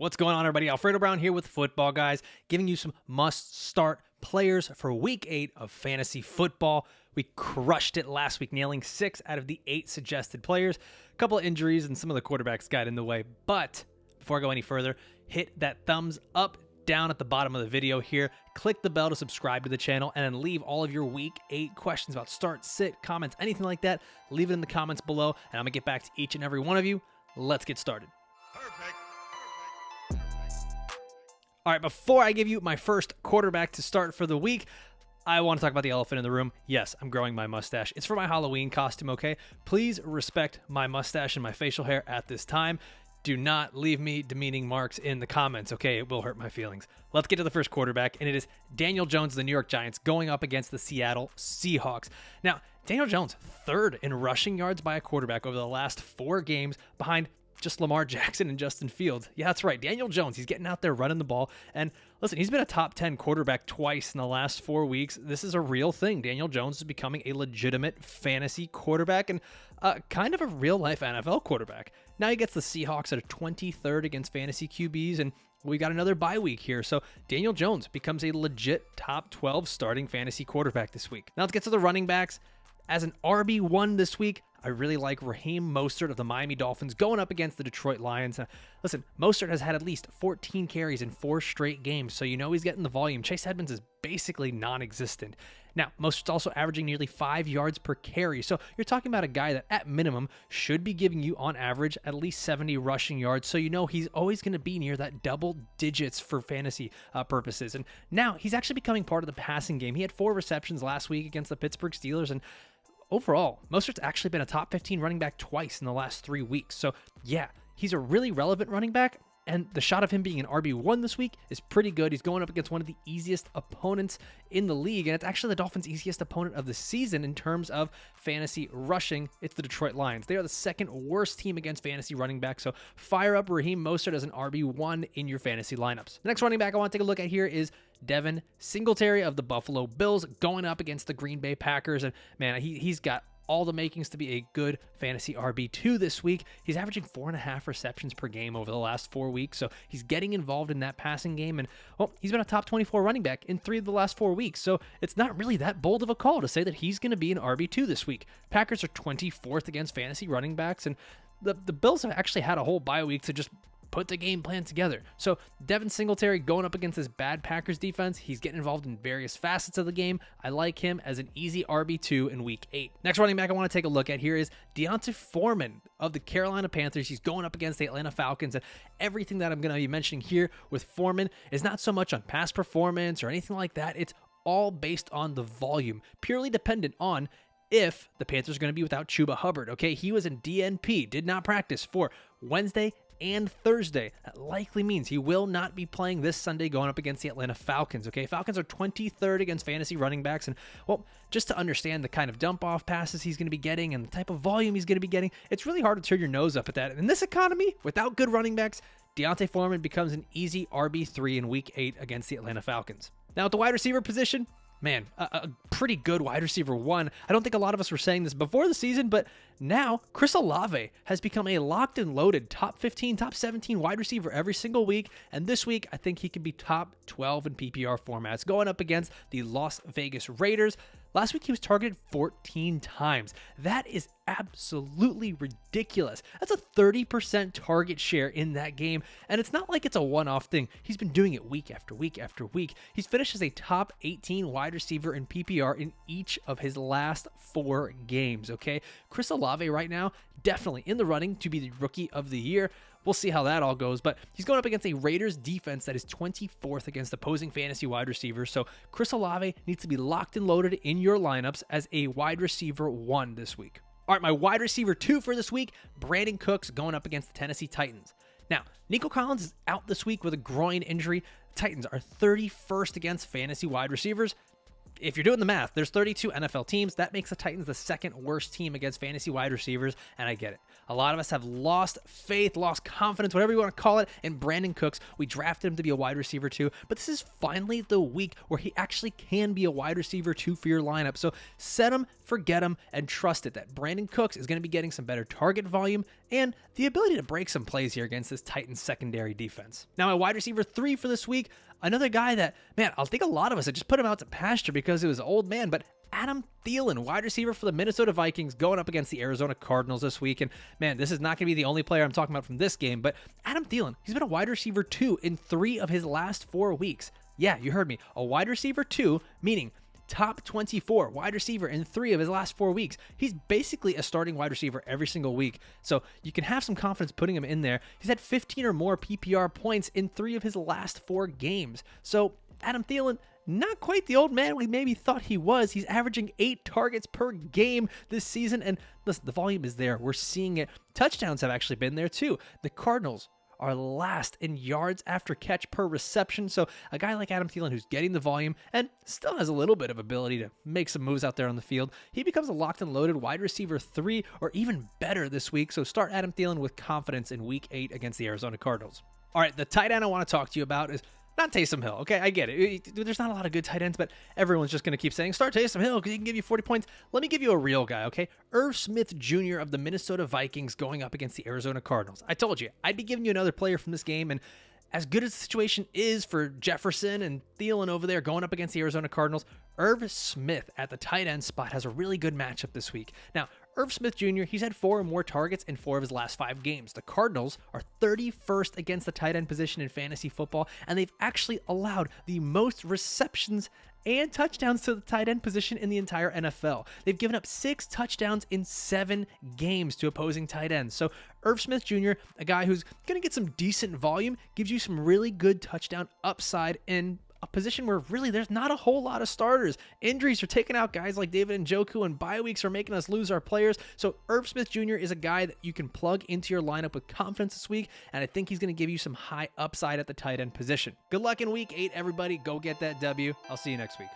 What's going on, everybody? Alfredo Brown here with Football Guys, giving you some must-start players for Week 8 of fantasy football. We crushed it last week, nailing 6 out of the 8 suggested players. A couple of injuries and some of the quarterbacks got in the way. But before I go any further, hit that thumbs up down at the bottom of the video here. Click the bell to subscribe to the channel, and then leave all of your Week 8 questions about start, sit, comments, anything like that. Leave it in the comments below, and I'm going to get back to each and every one of you. Let's get started. Perfect. All right, before I give you my first quarterback to start for the week, I want to talk about the elephant in the room. Yes, I'm growing my mustache. It's for my Halloween costume, okay? Please respect my mustache and my facial hair at this time. Do not leave me demeaning marks in the comments, okay? It will hurt my feelings. Let's get to the first quarterback, and it is Daniel Jones of the New York Giants going up against the Seattle Seahawks. Now, Daniel Jones, third in rushing yards by a quarterback over the last 4 games, behind just Lamar Jackson and Justin Fields. Yeah, that's right. Daniel Jones, he's getting out there running the ball. And listen, he's been a top 10 quarterback twice in the last 4 weeks. This is a real thing. Daniel Jones is becoming a legitimate fantasy quarterback and kind of a real-life NFL quarterback. Now he gets the Seahawks at a 23rd against fantasy QBs, and we got another bye week here. So Daniel Jones becomes a legit top 12 starting fantasy quarterback this week. Now let's get to the running backs. As an RB1 this week, I really like Raheem Mostert of the Miami Dolphins going up against the Detroit Lions. Listen, Mostert has had at least 14 carries in 4 straight games, so you know he's getting the volume. Chase Edmonds is basically non-existent. Now, Mostert's also averaging nearly 5 yards per carry, so you're talking about a guy that, at minimum, should be giving you, on average, at least 70 rushing yards, so you know he's always going to be near that double digits for fantasy purposes. And now, he's actually becoming part of the passing game. He had 4 receptions last week against the Pittsburgh Steelers, and overall, Mostert's actually been a top 15 running back twice in the last 3 weeks. So yeah, he's a really relevant running back, and the shot of him being an RB1 this week is pretty good. He's going up against one of the easiest opponents in the league, and it's actually the Dolphins' easiest opponent of the season in terms of fantasy rushing. It's the Detroit Lions. They are the second worst team against fantasy running back, so fire up Raheem Mostert as an RB1 in your fantasy lineups. The next running back I want to take a look at here is Devin Singletary of the Buffalo Bills going up against the Green Bay Packers, and man, he's got all the makings to be a good fantasy RB2 this week. He's averaging 4.5 receptions per game over the last 4 weeks, so he's getting involved in that passing game, and well, he's been a top 24 running back in 3 of the last 4 weeks, so it's not really that bold of a call to say that he's going to be an RB2 this week. Packers are 24th against fantasy running backs, and the Bills have actually had a whole bye week to just put the game plan together. So Devin Singletary going up against this bad Packers defense. He's getting involved in various facets of the game. I like him as an easy RB2 in Week 8. Next running back I want to take a look at here is Deonte Foreman of the Carolina Panthers. He's going up against the Atlanta Falcons, and everything that I'm going to be mentioning here with Foreman is not so much on past performance or anything like that. It's all based on the volume, purely dependent on if the Panthers are going to be without Chuba Hubbard. Okay, he was in DNP, did not practice for Wednesday and Thursday. That likely means he will not be playing this Sunday going up against the Atlanta Falcons, okay? Falcons are 23rd against fantasy running backs, and, well, just to understand the kind of dump-off passes he's going to be getting and the type of volume he's going to be getting, it's really hard to turn your nose up at that. In this economy, without good running backs, Deonte Foreman becomes an easy RB3 in Week 8 against the Atlanta Falcons. Now, at the wide receiver position, man, a pretty good wide receiver 1. I don't think a lot of us were saying this before the season, but now Chris Olave has become a locked and loaded top 15, top 17 wide receiver every single week. And this week, I think he could be top 12 in PPR formats, going up against the Las Vegas Raiders. Last week, he was targeted 14 times. That is absolutely ridiculous. That's a 30% target share in that game, and it's not like it's a one-off thing. He's been doing it week after week after week. He's finished as a top 18 wide receiver in PPR in each of his last 4 games, okay? Chris Olave right now, definitely in the running to be the Rookie of the Year. We'll see how that all goes, but he's going up against a Raiders defense that is 24th against opposing fantasy wide receivers, so Chris Olave needs to be locked and loaded in your lineups as a wide receiver 1 this week. All right, my wide receiver 2 for this week, Brandon Cooks going up against the Tennessee Titans. Now, Nico Collins is out this week with a groin injury. The Titans are 31st against fantasy wide receivers. If you're doing the math, there's 32 NFL teams. That makes the Titans the second worst team against fantasy wide receivers, and I get it. A lot of us have lost faith, lost confidence, whatever you want to call it, in Brandon Cooks. We drafted him to be a wide receiver 2, but this is finally the week where he actually can be a wide receiver 2 for your lineup. So set him, forget him, and trust it that Brandon Cooks is going to be getting some better target volume and the ability to break some plays here against this Titans secondary defense. Now, my wide receiver 3 for this week, another guy that, man, I'll think a lot of us had just put him out to pasture because he was an old man, but Adam Thielen, wide receiver for the Minnesota Vikings, going up against the Arizona Cardinals this week. And man, this is not going to be the only player I'm talking about from this game, but Adam Thielen, he's been a wide receiver 2 in 3 of his last 4 weeks. Yeah, you heard me. A wide receiver 2, meaning top 24 wide receiver in 3 of his last 4 weeks. He's basically a starting wide receiver every single week, so you can have some confidence putting him in there. He's had 15 or more PPR points in 3 of his last 4 games. So Adam Thielen, not quite the old man we maybe thought he was. He's averaging 8 targets per game this season, and listen, the volume is there. We're seeing it. Touchdowns have actually been there too. The Cardinals are last in yards after catch per reception, so a guy like Adam Thielen who's getting the volume and still has a little bit of ability to make some moves out there on the field, he becomes a locked and loaded wide receiver 3 or even better this week, so start Adam Thielen with confidence in Week 8 against the Arizona Cardinals. All right, the tight end I want to talk to you about is not Taysom Hill, okay? I get it. There's not a lot of good tight ends, but everyone's just going to keep saying, start Taysom Hill because he can give you 40 points. Let me give you a real guy, okay? Irv Smith Jr. of the Minnesota Vikings going up against the Arizona Cardinals. I told you, I'd be giving you another player from this game, and as good as the situation is for Jefferson and Thielen over there going up against the Arizona Cardinals, Irv Smith at the tight end spot has a really good matchup this week. Now, Irv Smith Jr., he's had 4 or more targets in 4 of his last 5 games. The Cardinals are 31st against the tight end position in fantasy football, and they've actually allowed the most receptions and touchdowns to the tight end position in the entire NFL. They've given up 6 touchdowns in 7 games to opposing tight ends. So Irv Smith Jr., a guy who's going to get some decent volume, gives you some really good touchdown upside in a position where really there's not a whole lot of starters. Injuries are taking out guys like David Njoku, and bye weeks are making us lose our players. So Irv Smith Jr. is a guy that you can plug into your lineup with confidence this week, and I think he's going to give you some high upside at the tight end position. Good luck in Week 8, everybody. Go get that W. I'll see you next week.